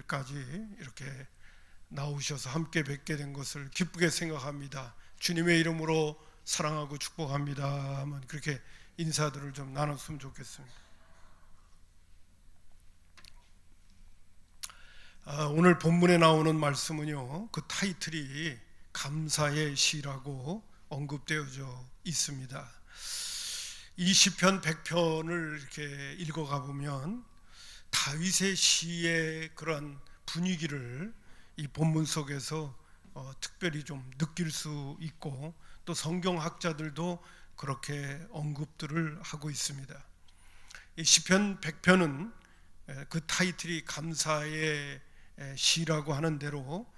까지 이렇게 나오셔서 함께 뵙게 된 것을 기쁘게 생각합니다. 주님의 이름으로 사랑하고 축복합니다 하면 그렇게 인사들을 좀 나눴으면 좋겠습니다. 오늘 본문에 나오는 말씀은요, 그 타이틀이 감사의 시라고 언급되어져 있습니다. 이 시편 100편을 이렇게 읽어가 보면 다윗의 시의 그런 분위기를 이 본문 속에서 특별히 좀 느낄 수 있고, 또 성경학자들도 그렇게 언급들을 하고 있습니다. 이 시편 100편은 그 타이틀이 감사의 시라고 하는 대로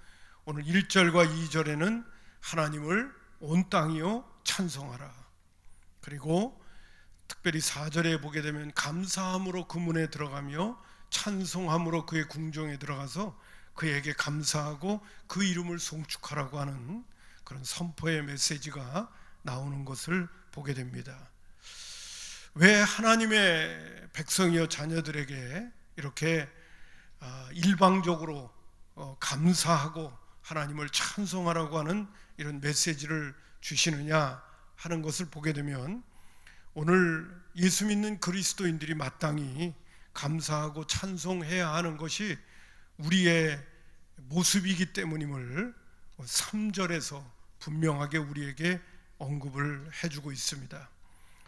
오늘 1절과 2절에는 하나님을 온 땅이요 찬송하라, 그리고 특별히 4절에 보게 되면 감사함으로 그 문에 들어가며 찬송함으로 그의 궁정에 들어가서 그에게 감사하고 그 이름을 송축하라고 하는 그런 선포의 메시지가 나오는 것을 보게 됩니다. 왜 하나님의 백성이여 자녀들에게 이렇게 일방적으로 감사하고 하나님을 찬송하라고 하는 이런 메시지를 주시느냐 하는 것을 보게 되면, 오늘 예수 믿는 그리스도인들이 마땅히 감사하고 찬송해야 하는 것이 우리의 모습이기 때문임을 3절에서 분명하게 우리에게 언급을 해주고 있습니다.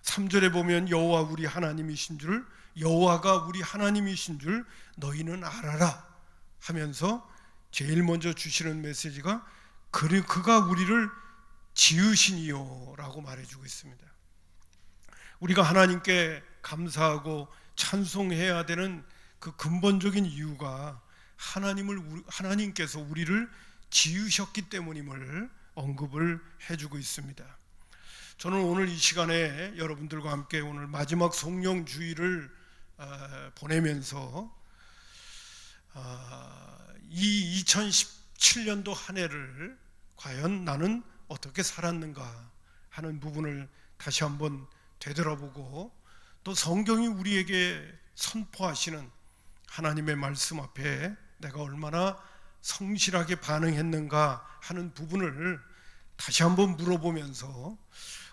3절에 보면 여호와 우리 하나님이신 줄, 여호와가 우리 하나님이신 줄 너희는 알아라 하면서 제일 먼저 주시는 메시지가 그가 우리를 지으시니요 라고 말해주고 있습니다. 우리가 하나님께 감사하고 찬송해야 되는 그 근본적인 이유가 하나님께서 우리를 지으셨기 때문임을 언급을 해주고 있습니다. 저는 오늘 이 시간에 여러분들과 함께 오늘 마지막 성령주의를 보내면서 이 2017년도 한 해를 과연 나는 어떻게 살았는가 하는 부분을 다시 한번 되돌아보고, 또 성경이 우리에게 선포하시는 하나님의 말씀 앞에 내가 얼마나 성실하게 반응했는가 하는 부분을 다시 한번 물어보면서,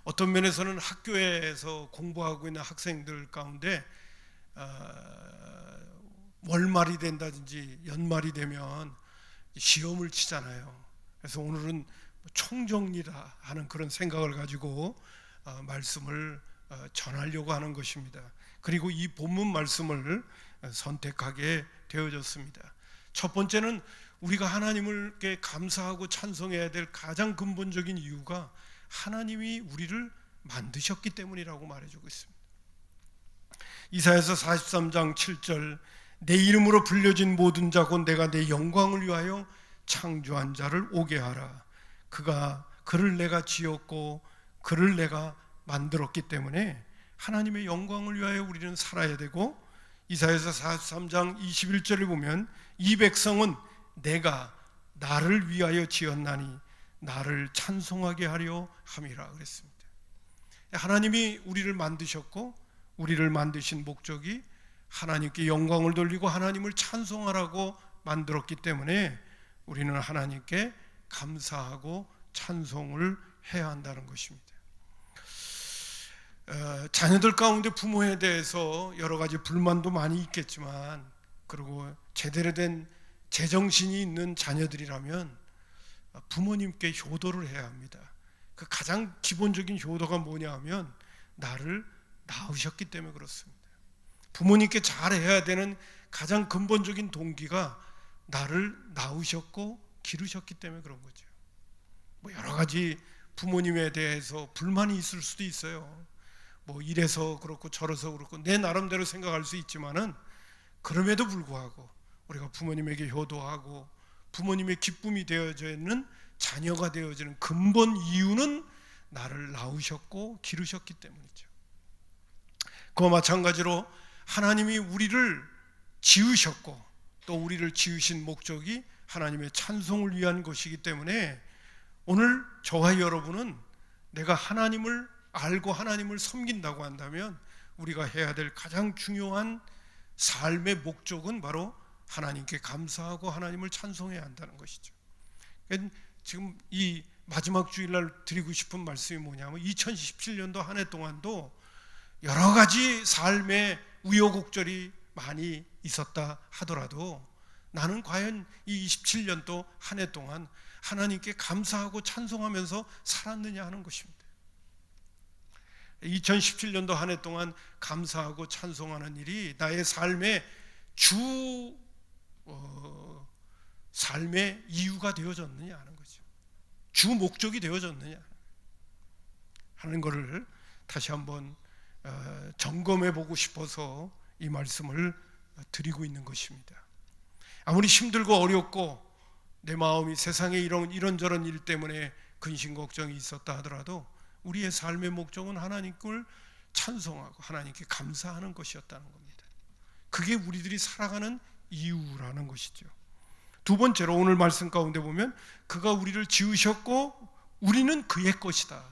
어떤 면에서는 학교에서 공부하고 있는 학생들 가운데 월말이 된다든지 연말이 되면 시험을 치잖아요. 그래서 오늘은 총정리라 하는 그런 생각을 가지고 말씀을 전하려고 하는 것입니다. 그리고 이 본문 말씀을 선택하게 되어졌습니다. 첫 번째는 우리가 하나님께 감사하고 찬송해야 될 가장 근본적인 이유가 하나님이 우리를 만드셨기 때문이라고 말해주고 있습니다. 이사야서 43장 7절, 내 이름으로 불려진 모든 자 곧 내가 내 영광을 위하여 창조한 자를 오게 하라. 그를 내가 지었고 그를 내가 만들었기 때문에 하나님의 영광을 위하여 우리는 살아야 되고, 이사야서 43장 21절을 보면 이 백성은 내가 나를 위하여 지었나니 나를 찬송하게 하려 함이라 그랬습니다. 하나님이 우리를 만드셨고, 우리를 만드신 목적이 하나님께 영광을 돌리고 하나님을 찬송하라고 만들었기 때문에 우리는 하나님께 감사하고 찬송을 해야 한다는 것입니다. 자녀들 가운데 부모에 대해서 여러 가지 불만도 많이 있겠지만, 그리고 제대로 된 제정신이 있는 자녀들이라면 부모님께 효도를 해야 합니다. 그 가장 기본적인 효도가 뭐냐 하면 나를 낳으셨기 때문에 그렇습니다. 부모님께 잘해야 되는 가장 근본적인 동기가 나를 낳으셨고 기르셨기 때문에 그런 거죠. 여러 가지 부모님에 대해서 불만이 있을 수도 있어요. 이래서 그렇고 저래서 그렇고 내 나름대로 생각할 수 있지만은, 그럼에도 불구하고 우리가 부모님에게 효도하고 부모님의 기쁨이 되어져 있는 자녀가 되어지는 근본 이유는 나를 낳으셨고 기르셨기 때문이죠. 그와 마찬가지로 하나님이 우리를 지으셨고, 또 우리를 지으신 목적이 하나님의 찬송을 위한 것이기 때문에 오늘 저와 여러분은 내가 하나님을 알고 하나님을 섬긴다고 한다면 우리가 해야 될 가장 중요한 삶의 목적은 바로 하나님께 감사하고 하나님을 찬송해야 한다는 것이죠. 지금 이 마지막 주일날 드리고 싶은 말씀이 뭐냐면 2017년도 한 해 동안도 여러 가지 삶의 우여곡절이 많이 있었다 하더라도 나는 과연 이 27년도 한 해 동안 하나님께 감사하고 찬송하면서 살았느냐 하는 것입니다. 2017년도 한 해 동안 감사하고 찬송하는 일이 나의 삶의 삶의 이유가 되어졌느냐 하는 거죠. 주 목적이 되어졌느냐 하는 것을 다시 한번 점검해 보고 싶어서 이 말씀을 드리고 있는 것입니다. 아무리 힘들고 어렵고 내 마음이 세상에 이런저런 일 때문에 근심 걱정이 있었다 하더라도 우리의 삶의 목적은 하나님을 찬송하고 하나님께 감사하는 것이었다는 겁니다. 그게 우리들이 살아가는 이유라는 것이죠. 두 번째로 오늘 말씀 가운데 보면 그가 우리를 지으셨고 우리는 그의 것이다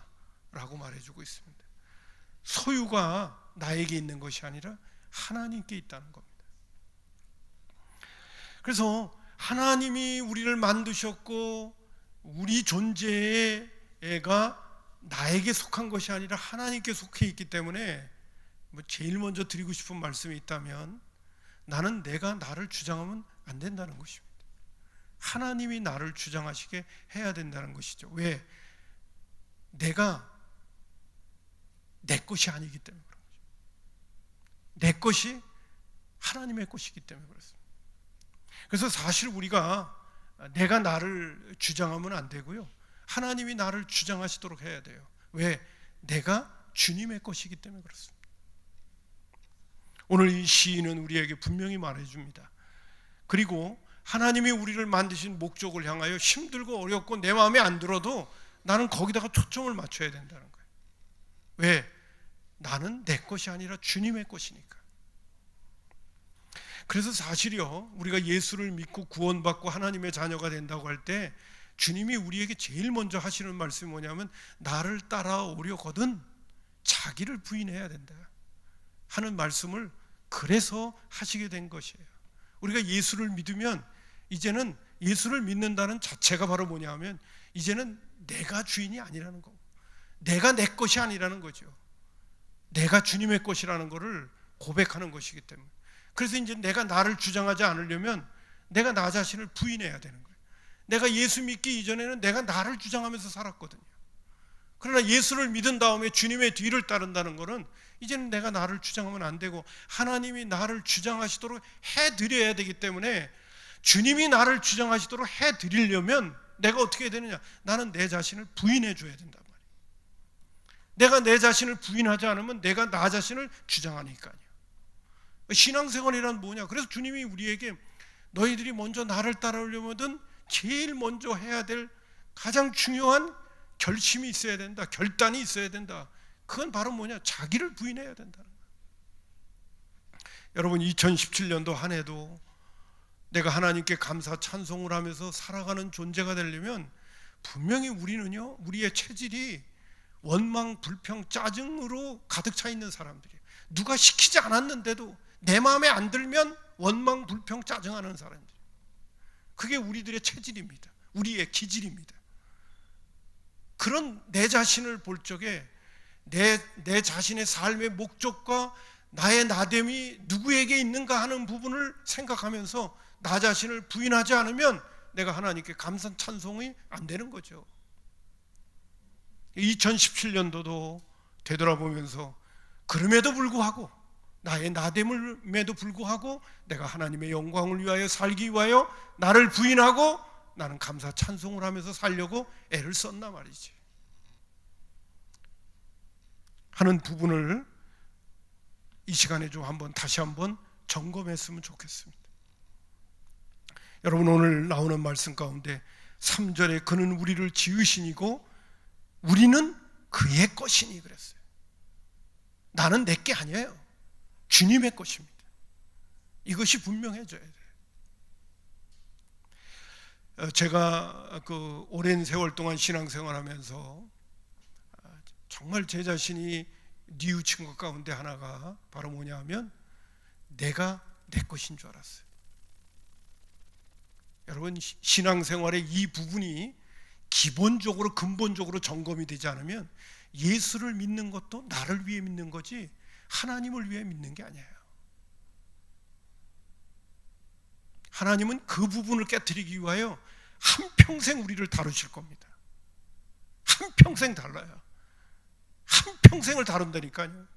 라고 말해주고 있습니다. 소유가 나에게 있는 것이 아니라 하나님께 있다는 겁니다. 그래서 하나님이 우리를 만드셨고 우리 존재가 나에게 속한 것이 아니라 하나님께 속해 있기 때문에 제일 먼저 드리고 싶은 말씀이 있다면 나는 내가 나를 주장하면 안 된다는 것입니다. 하나님이 나를 주장하시게 해야 된다는 것이죠. 왜? 내가 내 것이 아니기 때문에 그런 거죠. 내 것이 하나님의 것이기 때문에 그렇습니다. 그래서 사실 우리가 내가 나를 주장하면 안 되고요. 하나님이 나를 주장하시도록 해야 돼요. 왜? 내가 주님의 것이기 때문에 그렇습니다. 오늘 이 시인은 우리에게 분명히 말해줍니다. 그리고 하나님이 우리를 만드신 목적을 향하여 힘들고 어렵고 내 마음에 안 들어도 나는 거기다가 초점을 맞춰야 된다는 거예요. 왜? 나는 내 것이 아니라 주님의 것이니까. 그래서 사실이요, 우리가 예수를 믿고 구원받고 하나님의 자녀가 된다고 할 때 주님이 우리에게 제일 먼저 하시는 말씀이 뭐냐면 나를 따라오려거든 자기를 부인해야 된다 하는 말씀을 그래서 하시게 된 것이에요. 우리가 예수를 믿으면 이제는 예수를 믿는다는 자체가 바로 뭐냐 하면 이제는 내가 주인이 아니라는 거고 내가 내 것이 아니라는 거죠. 내가 주님의 것이라는 것을 고백하는 것이기 때문에 그래서 이제 내가 나를 주장하지 않으려면 내가 나 자신을 부인해야 되는 거예요. 내가 예수 믿기 이전에는 내가 나를 주장하면서 살았거든요. 그러나 예수를 믿은 다음에 주님의 뒤를 따른다는 것은 이제는 내가 나를 주장하면 안 되고 하나님이 나를 주장하시도록 해드려야 되기 때문에 주님이 나를 주장하시도록 해드리려면 내가 어떻게 해야 되느냐? 나는 내 자신을 부인해 줘야 된단 말이에요. 내가 내 자신을 부인하지 않으면 내가 나 자신을 주장하니까요. 신앙생활이란 뭐냐? 그래서 주님이 우리에게 너희들이 먼저 나를 따라오려면 제일 먼저 해야 될 가장 중요한 결심이 있어야 된다. 결단이 있어야 된다. 그건 바로 뭐냐? 자기를 부인해야 된다는 거예요. 여러분 2017년도 한 해도 내가 하나님께 감사 찬송을 하면서 살아가는 존재가 되려면 분명히 우리는요, 우리의 체질이 원망, 불평, 짜증으로 가득 차 있는 사람들이에요. 누가 시키지 않았는데도 내 마음에 안 들면 원망, 불평, 짜증하는 사람들. 그게 우리들의 체질입니다. 우리의 기질입니다. 그런 내 자신을 볼 적에 내 자신의 삶의 목적과 나의 나됨이 누구에게 있는가 하는 부분을 생각하면서 나 자신을 부인하지 않으면 내가 하나님께 감사 찬송이 안 되는 거죠. 2017년도도 되돌아보면서 그럼에도 불구하고 나의 나됨임에도 불구하고 내가 하나님의 영광을 위하여 살기 위하여 나를 부인하고 나는 감사 찬송을 하면서 살려고 애를 썼나 말이지 하는 부분을 이 시간에 좀 다시 한번 점검했으면 좋겠습니다. 여러분 오늘 나오는 말씀 가운데 3절에 그는 우리를 지으시니고 우리는 그의 것이니 그랬어요. 나는 내 게 아니에요. 주님의 것입니다. 이것이 분명해져야 돼요. 제가 그 오랜 세월 동안 신앙생활하면서 정말 제 자신이 뉘우친 것 가운데 하나가 바로 뭐냐 하면 내가 내 것인 줄 알았어요. 여러분, 신앙생활의 이 부분이 기본적으로 근본적으로 점검이 되지 않으면 예수를 믿는 것도 나를 위해 믿는 거지 하나님을 위해 믿는 게 아니에요. 하나님은 그 부분을 깨트리기 위하여 한평생 우리를 다루실 겁니다. 한평생 달라요. 한평생을 다룬다니까요.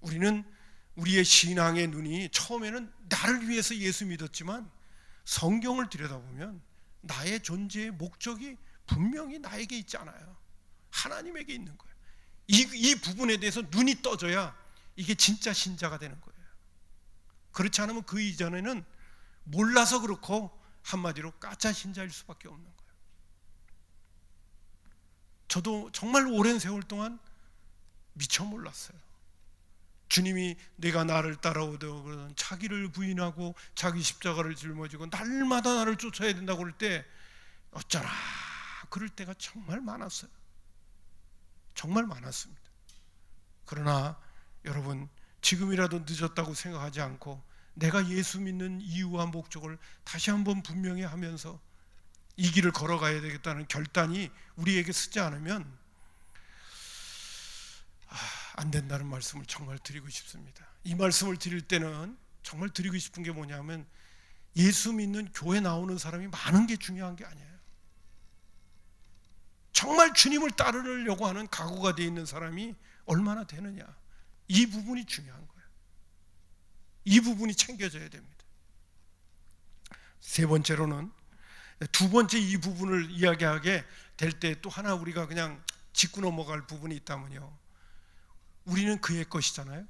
우리는 우리의 신앙의 눈이 처음에는 나를 위해서 예수 믿었지만 성경을 들여다보면 나의 존재의 목적이 분명히 나에게 있지 않아요. 하나님에게 있는 거예요. 이 부분에 대해서 눈이 떠져야 이게 진짜 신자가 되는 거예요. 그렇지 않으면 그 이전에는 몰라서 그렇고 한마디로 가짜 신자일 수밖에 없는 거예요. 저도 정말 오랜 세월 동안 미처 몰랐어요. 주님이 내가 나를 따라오든 자기를 부인하고 자기 십자가를 짊어지고 날마다 나를 쫓아야 된다고 그럴 때 어쩌나 그럴 때가 정말 많았어요. 정말 많았습니다. 그러나 여러분, 지금이라도 늦었다고 생각하지 않고 내가 예수 믿는 이유와 목적을 다시 한번 분명히 하면서 이 길을 걸어가야 되겠다는 결단이 우리에게 서지 않으면 안 된다는 말씀을 정말 드리고 싶습니다. 이 말씀을 드릴 때는 정말 드리고 싶은 게 뭐냐면 예수 믿는 교회 나오는 사람이 많은 게 중요한 게 아니에요. 정말 주님을 따르려고 하는 각오가 되어 있는 사람이 얼마나 되느냐, 이 부분이 중요한 거예요. 이 부분이 챙겨져야 됩니다. 세 번째로는, 두 번째 이 부분을 이야기하게 될 때 또 하나 우리가 그냥 짚고 넘어갈 부분이 있다면요, 우리는 그의 것이잖아요.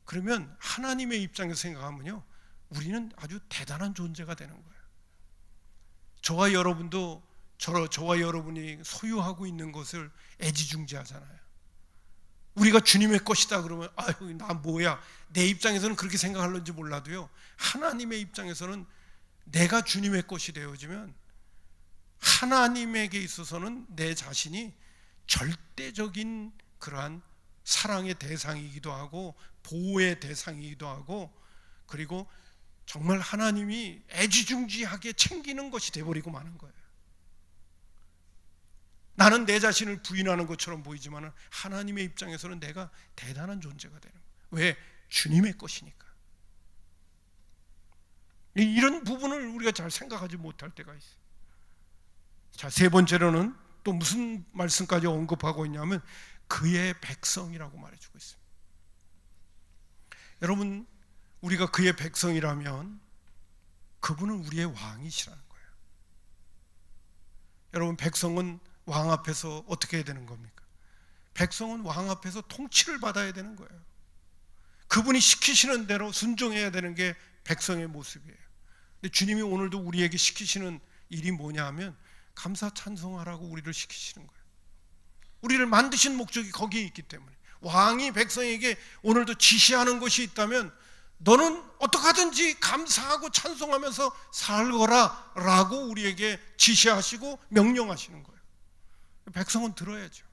그러면 하나님의 입장에서 생각하면요, 우리는 아주 대단한 존재가 되는 거예요. 저와 여러분도 저와 여러분이 소유하고 있는 것을 애지중지하잖아요. 우리가 주님의 것이다 그러면 아유 나 뭐야, 내 입장에서는 그렇게 생각할는지 몰라도요, 하나님의 입장에서는 내가 주님의 것이 되어지면 하나님에게 있어서는 내 자신이 절대적인 그러한 사랑의 대상이기도 하고 보호의 대상이기도 하고, 그리고 정말 하나님이 애지중지하게 챙기는 것이 되어버리고 마는 거예요. 나는 내 자신을 부인하는 것처럼 보이지만 하나님의 입장에서는 내가 대단한 존재가 되는 거예요. 왜? 주님의 것이니까. 이런 부분을 우리가 잘 생각하지 못할 때가 있어요. 자, 세 번째로는 또 무슨 말씀까지 언급하고 있냐면 그의 백성이라고 말해주고 있습니다. 여러분, 우리가 그의 백성이라면 그분은 우리의 왕이시라는 거예요. 여러분, 백성은 왕 앞에서 어떻게 해야 되는 겁니까? 백성은 왕 앞에서 통치를 받아야 되는 거예요. 그분이 시키시는 대로 순종해야 되는 게 백성의 모습이에요. 근데 주님이 오늘도 우리에게 시키시는 일이 뭐냐 하면 감사 찬송하라고 우리를 시키시는 거예요. 우리를 만드신 목적이 거기에 있기 때문에 왕이 백성에게 오늘도 지시하는 것이 있다면 너는 어떻게 하든지 감사하고 찬송하면서 살거라 라고 우리에게 지시하시고 명령하시는 거예요. 백성은 들어야죠.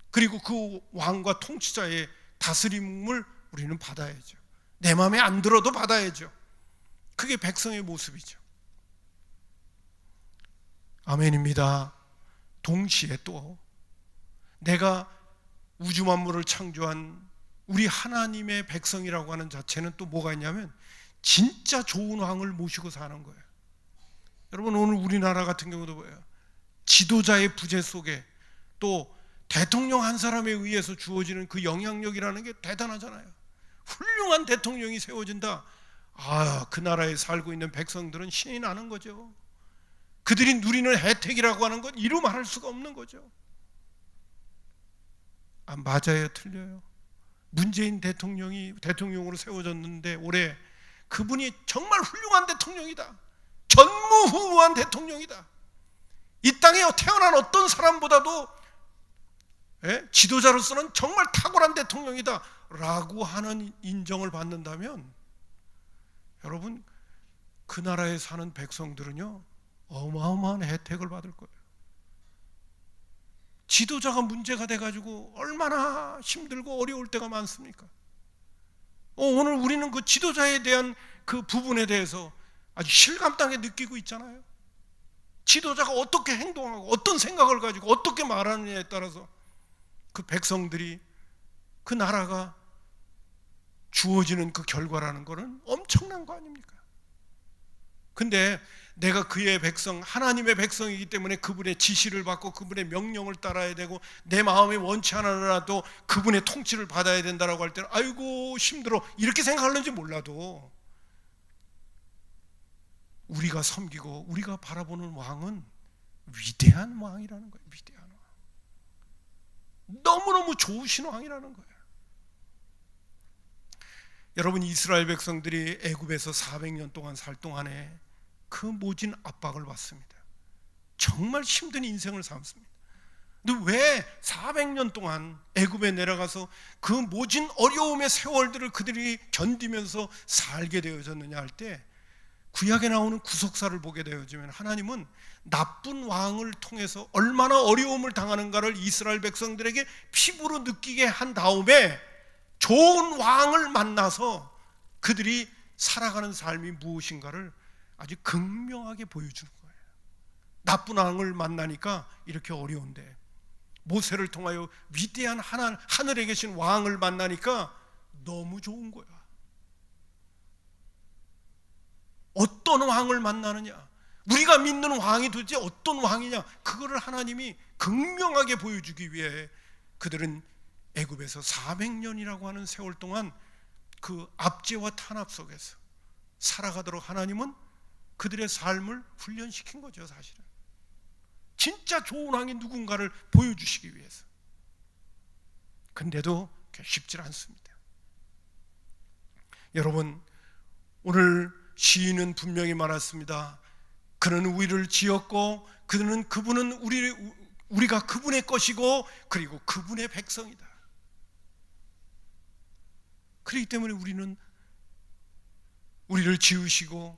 그리고 그 왕과 통치자의 다스림을 우리는 받아야죠. 내 마음에 안 들어도 받아야죠. 그게 백성의 모습이죠. 아멘입니다. 동시에 또 내가 우주 만물을 창조한 우리 하나님의 백성이라고 하는 자체는 또 뭐가 있냐면 진짜 좋은 왕을 모시고 사는 거예요. 여러분, 오늘 우리나라 같은 경우도 뭐예요? 지도자의 부재 속에 또 대통령 한 사람에 의해서 주어지는 그 영향력이라는 게 대단하잖아요. 훌륭한 대통령이 세워진다. 그 나라에 살고 있는 백성들은 신이 나는 거죠. 그들이 누리는 혜택이라고 하는 건 이루 말할 수가 없는 거죠. 맞아요, 틀려요? 문재인 대통령이 대통령으로 세워졌는데 올해 그분이 정말 훌륭한 대통령이다. 전무후무한 대통령이다. 이 땅에 태어난 어떤 사람보다도 지도자로서는 정말 탁월한 대통령이다 라고 하는 인정을 받는다면 여러분, 그 나라에 사는 백성들은요 어마어마한 혜택을 받을 거예요. 지도자가 문제가 돼가지고 얼마나 힘들고 어려울 때가 많습니까? 오늘 우리는 그 지도자에 대한 그 부분에 대해서 아주 실감나게 느끼고 있잖아요. 지도자가 어떻게 행동하고 어떤 생각을 가지고 어떻게 말하느냐에 따라서 그 백성들이, 그 나라가 주어지는 그 결과라는 것은 엄청난 거 아닙니까? 근데 내가 그의 백성, 하나님의 백성이기 때문에 그분의 지시를 받고 그분의 명령을 따라야 되고 내 마음에 원치 않아라도 그분의 통치를 받아야 된다라고 할 때는 아이고 힘들어 이렇게 생각하는지 몰라도 우리가 섬기고 우리가 바라보는 왕은 위대한 왕이라는 거예요. 위대한 왕. 너무너무 좋으신 왕이라는 거예요. 여러분, 이스라엘 백성들이 애굽에서 400년 동안 살 동안에 그 모진 압박을 받습니다. 정말 힘든 인생을 삶습니다. 근데 왜 400년 동안 애굽에 내려가서 그 모진 어려움의 세월들을 그들이 견디면서 살게 되어졌느냐 할 때, 구약에 나오는 구속사를 보게 되어지면 하나님은 나쁜 왕을 통해서 얼마나 어려움을 당하는가를 이스라엘 백성들에게 피부로 느끼게 한 다음에 좋은 왕을 만나서 그들이 살아가는 삶이 무엇인가를 아주 극명하게 보여주는 거예요. 나쁜 왕을 만나니까 이렇게 어려운데, 모세를 통하여 위대한 하늘에 계신 왕을 만나니까 너무 좋은 거야. 어떤 왕을 만나느냐, 우리가 믿는 왕이 도대체 어떤 왕이냐, 그거를 하나님이 극명하게 보여주기 위해 그들은 애굽에서 400년이라고 하는 세월 동안 그 압제와 탄압 속에서 살아가도록 하나님은 그들의 삶을 훈련시킨 거죠. 사실은 진짜 좋은 왕이 누군가를 보여주시기 위해서. 근데도 쉽지 않습니다. 여러분, 오늘 시인은 분명히 말했습니다. 그는 우리를 지었고 그분은 우리가 그분의 것이고 그리고 그분의 백성이다. 그렇기 때문에 우리를 지으시고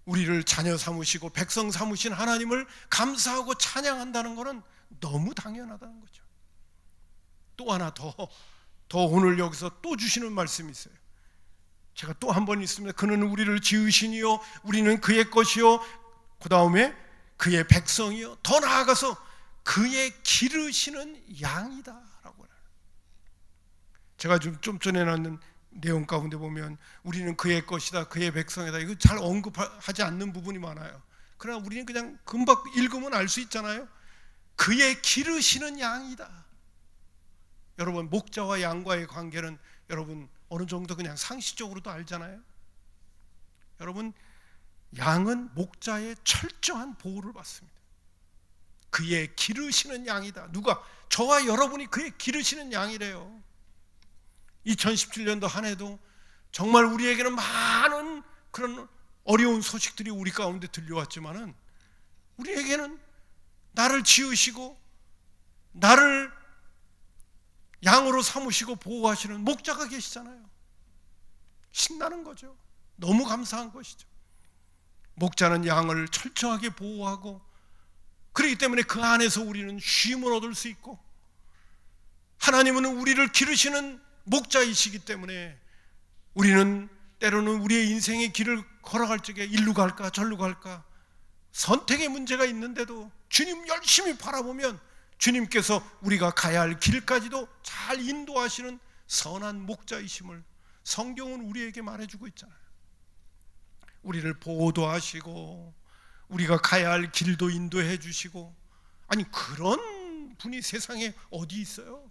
우리를 자녀 삼으시고 백성 삼으신 하나님을 감사하고 찬양한다는 것은 너무 당연하다는 거죠. 또 하나 더 오늘 여기서 또 주시는 말씀이 있어요. 제가 또 한 번 있습니다. 그는 우리를 지으시니요 우리는 그의 것이요, 그 다음에 그의 백성이요, 더 나아가서 그의 기르시는 양이다 라고. 제가 좀 전에 놨는 내용 가운데 보면 우리는 그의 것이다, 그의 백성이다, 이거 잘 언급하지 않는 부분이 많아요. 그러나 우리는 그냥 금방 읽으면 알 수 있잖아요. 그의 기르시는 양이다. 여러분, 목자와 양과의 관계는 여러분 어느 정도 그냥 상식적으로도 알잖아요. 여러분, 양은 목자의 철저한 보호를 받습니다. 그의 기르시는 양이다. 누가? 저와 여러분이 그의 기르시는 양이래요. 2017년도 한 해도 정말 우리에게는 많은 그런 어려운 소식들이 우리 가운데 들려왔지만은 우리에게는 나를 지으시고 나를 양으로 삼으시고 보호하시는 목자가 계시잖아요. 신나는 거죠. 너무 감사한 것이죠. 목자는 양을 철저하게 보호하고, 그렇기 때문에 그 안에서 우리는 쉼을 얻을 수 있고, 하나님은 우리를 기르시는 목자이시기 때문에 우리는 때로는 우리의 인생의 길을 걸어갈 적에 일루 갈까 절루 갈까 선택의 문제가 있는데도 주님 열심히 바라보면 주님께서 우리가 가야 할 길까지도 잘 인도하시는 선한 목자이심을 성경은 우리에게 말해주고 있잖아요. 우리를 보호도 하시고 우리가 가야 할 길도 인도해 주시고, 아니 그런 분이 세상에 어디 있어요?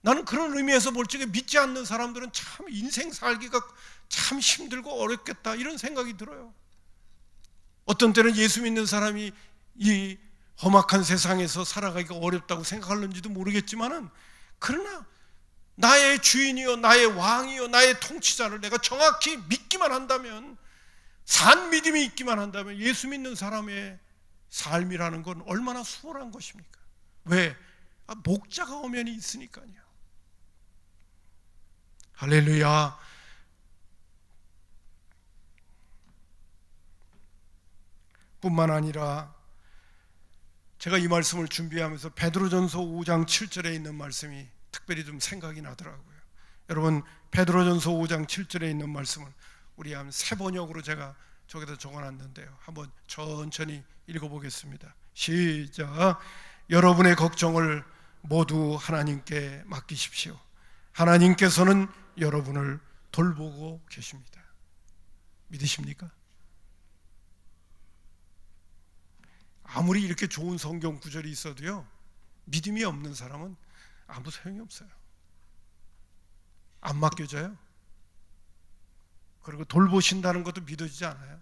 나는 그런 의미에서 볼 적에 믿지 않는 사람들은 참 인생 살기가 참 힘들고 어렵겠다 이런 생각이 들어요. 어떤 때는 예수 믿는 사람이 이 험악한 세상에서 살아가기가 어렵다고 생각하는지도 모르겠지만은, 그러나 나의 주인이요 나의 왕이요 나의 통치자를 내가 정확히 믿기만 한다면, 산 믿음이 있기만 한다면 예수 믿는 사람의 삶이라는 건 얼마나 수월한 것입니까? 왜? 목자가 엄연히 있으니까요. 할렐루야. 뿐만 아니라 제가 이 말씀을 준비하면서 베드로전서 5장 7절에 있는 말씀이 특별히 좀 생각이 나더라고요. 여러분, 베드로전서 5장 7절에 있는 말씀을 우리 한 세 번역으로 제가 저기다 적어놨는데요. 한번 천천히 읽어보겠습니다. 시작. 여러분의 걱정을 모두 하나님께 맡기십시오. 하나님께서는 여러분을 돌보고 계십니다. 믿으십니까? 아무리 이렇게 좋은 성경 구절이 있어도요, 믿음이 없는 사람은 아무 소용이 없어요. 안 맡겨져요. 그리고 돌보신다는 것도 믿어지지 않아요.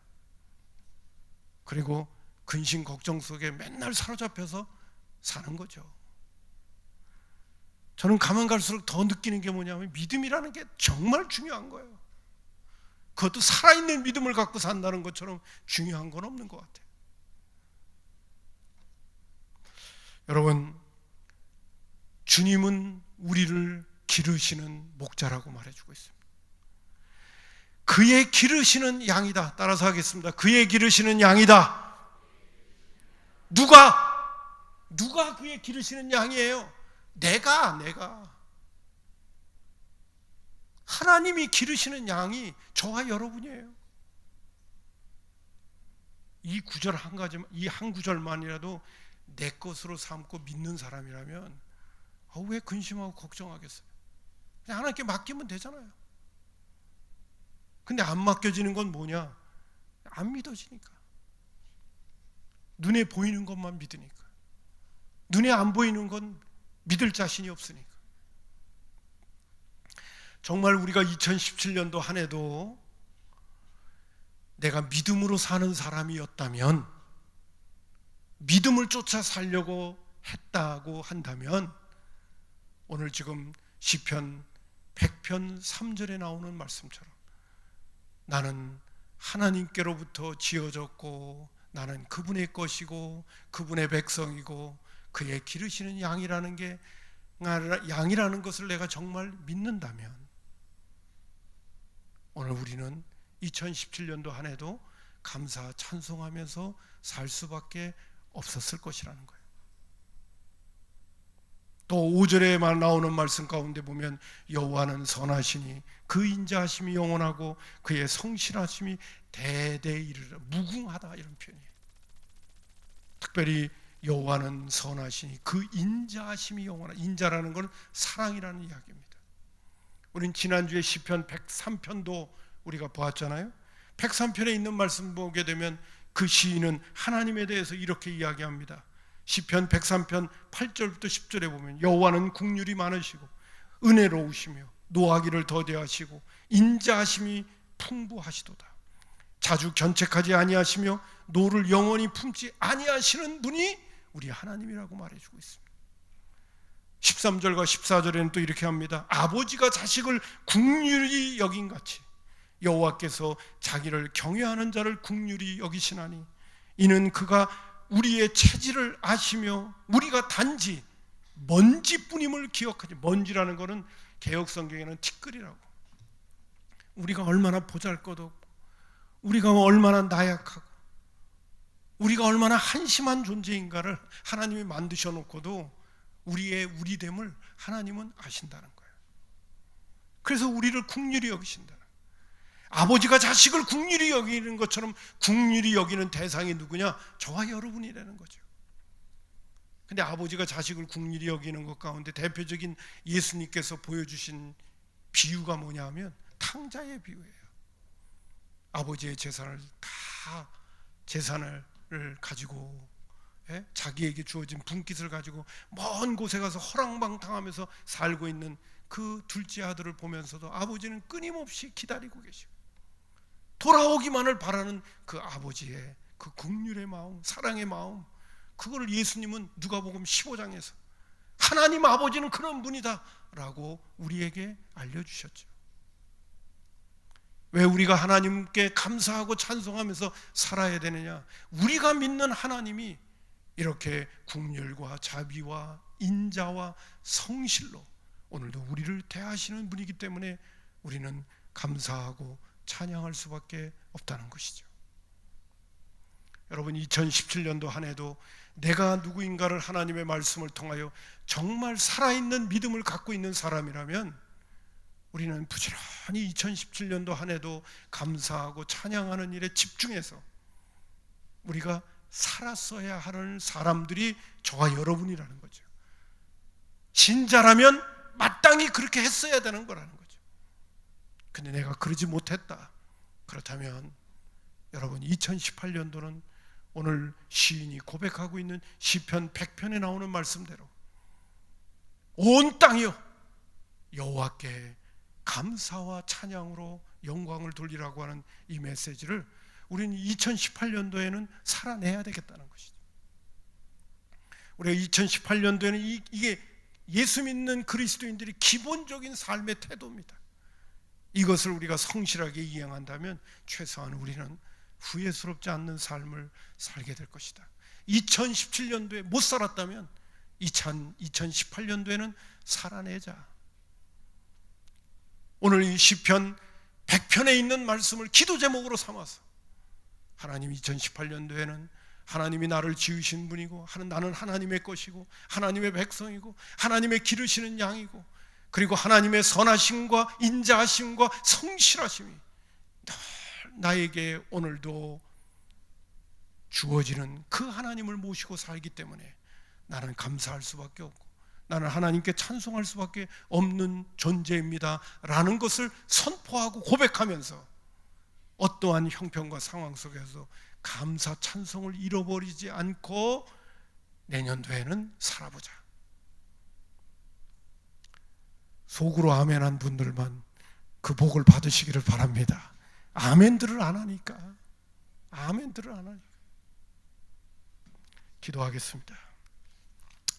그리고 근심 걱정 속에 맨날 사로잡혀서 사는 거죠. 저는 가면 갈수록 더 느끼는 게 뭐냐면 믿음이라는 게 정말 중요한 거예요. 그것도 살아있는 믿음을 갖고 산다는 것처럼 중요한 건 없는 것 같아요. 여러분, 주님은 우리를 기르시는 목자라고 말해주고 있습니다. 그의 기르시는 양이다. 따라서 하겠습니다. 그의 기르시는 양이다. 누가 그의 기르시는 양이에요? 내가 하나님이 기르시는 양이 저와 여러분이에요. 이 구절 한 가지, 이 한 구절만이라도 내 것으로 삼고 믿는 사람이라면 왜 근심하고 걱정하겠어요? 그냥 하나님께 맡기면 되잖아요. 근데 안 맡겨지는 건 뭐냐? 안 믿어지니까. 눈에 보이는 것만 믿으니까. 눈에 안 보이는 건 믿을 자신이 없으니까. 정말 우리가 2017년도 한 해도 내가 믿음으로 사는 사람이었다면, 믿음을 쫓아 살려고 했다고 한다면, 오늘 지금 시편 100편 3절에 나오는 말씀처럼 나는 하나님께로부터 지어졌고 나는 그분의 것이고 그분의 백성이고 그의 기르시는 양이라는 것을 내가 정말 믿는다면, 오늘 우리는 2017년도 한 해도 감사 찬송하면서 살 수밖에 없었을 것이라는 거예요. 또 5절에만 나오는 말씀 가운데 보면 여호와는 선하시니 그 인자하심이 영원하고 그의 성실하심이 대대에 이르러 무궁하다, 이런 표현이에요. 특별히 여호와는 선하시니 그 인자하심이 영원하다. 인자라는 건 사랑이라는 이야기입니다. 우린 지난주에 시편 103편도 우리가 보았잖아요. 103편에 있는 말씀 보게 되면 그 시인은 하나님에 대해서 이렇게 이야기합니다. 시편 103편 8절부터 10절에 보면 여호와는 긍휼이 많으시고 은혜로우시며 노하기를 더디하시고 인자하심이 풍부하시도다. 자주 견책하지 아니하시며 노를 영원히 품지 아니하시는 분이 우리 하나님이라고 말해주고 있습니다. 13절과 14절에는 또 이렇게 합니다. 아버지가 자식을 긍휼히 여긴같이 여호와께서 자기를 경외하는 자를 긍휼히 여기시나니 이는 그가 우리의 체질을 아시며 우리가 단지 먼지뿐임을 기억하지. 먼지라는 것은 개역성경에는 티끌이라고, 우리가 얼마나 보잘것없고 우리가 얼마나 나약하고 우리가 얼마나 한심한 존재인가를 하나님이 만드셔 놓고도 우리의 우리됨을 하나님은 아신다는 거예요. 그래서 우리를 긍휼히 여기신다. 아버지가 자식을 긍휼히 여기는 것처럼 긍휼히 여기는 대상이 누구냐? 저와 여러분이라는 거죠. 근데 아버지가 자식을 긍휼히 여기는 것 가운데 대표적인 예수님께서 보여주신 비유가 뭐냐 하면 탕자의 비유예요. 아버지의 재산을 가지고 자기에게 주어진 분깃을 가지고 먼 곳에 가서 허랑방탕하면서 살고 있는 그 둘째 아들을 보면서도 아버지는 끊임없이 기다리고 계시고 돌아오기만을 바라는 그 아버지의 그 긍휼의 마음, 사랑의 마음, 그거를 예수님은 누가복음 15장에서 하나님 아버지는 그런 분이다 라고 우리에게 알려주셨죠. 왜 우리가 하나님께 감사하고 찬송하면서 살아야 되느냐? 우리가 믿는 하나님이 이렇게 긍휼과 자비와 인자와 성실로 오늘도 우리를 대하시는 분이기 때문에 우리는 감사하고 찬양할 수밖에 없다는 것이죠. 여러분, 2017년도 한 해도 내가 누구인가를 하나님의 말씀을 통하여 정말 살아있는 믿음을 갖고 있는 사람이라면 우리는 부지런히 2017년도 한 해도 감사하고 찬양하는 일에 집중해서 우리가 살았어야 하는 사람들이 저와 여러분이라는 거죠. 신자라면 마땅히 그렇게 했어야 되는 거라는 거죠. 근데 내가 그러지 못했다. 그렇다면 여러분, 2018년도는 오늘 시인이 고백하고 있는 시편 100편에 나오는 말씀대로 온 땅이여 여호와께 감사와 찬양으로 영광을 돌리라고 하는 이 메시지를 우리는 2018년도에는 살아내야 되겠다는 것이죠. 우리가 2018년도에는 이게 예수 믿는 그리스도인들이 기본적인 삶의 태도입니다. 이것을 우리가 성실하게 이행한다면 최소한 우리는 후회스럽지 않는 삶을 살게 될 것이다. 2017년도에 못 살았다면 2018년도에는 살아내자. 오늘 이 시편 100편에 있는 말씀을 기도 제목으로 삼아서 하나님, 2018년도에는 하나님이 나를 지으신 분이고 나는 하나님의 것이고 하나님의 백성이고 하나님의 기르시는 양이고 그리고 하나님의 선하심과 인자하심과 성실하심이 늘 나에게 오늘도 주어지는 그 하나님을 모시고 살기 때문에 나는 감사할 수밖에 없고 나는 하나님께 찬송할 수밖에 없는 존재입니다 라는 것을 선포하고 고백하면서 어떠한 형편과 상황 속에서 감사 찬송을 잃어버리지 않고 내년도에는 살아보자. 속으로 아멘한 분들만 그 복을 받으시기를 바랍니다. 아멘들을 안 하니까. 기도하겠습니다.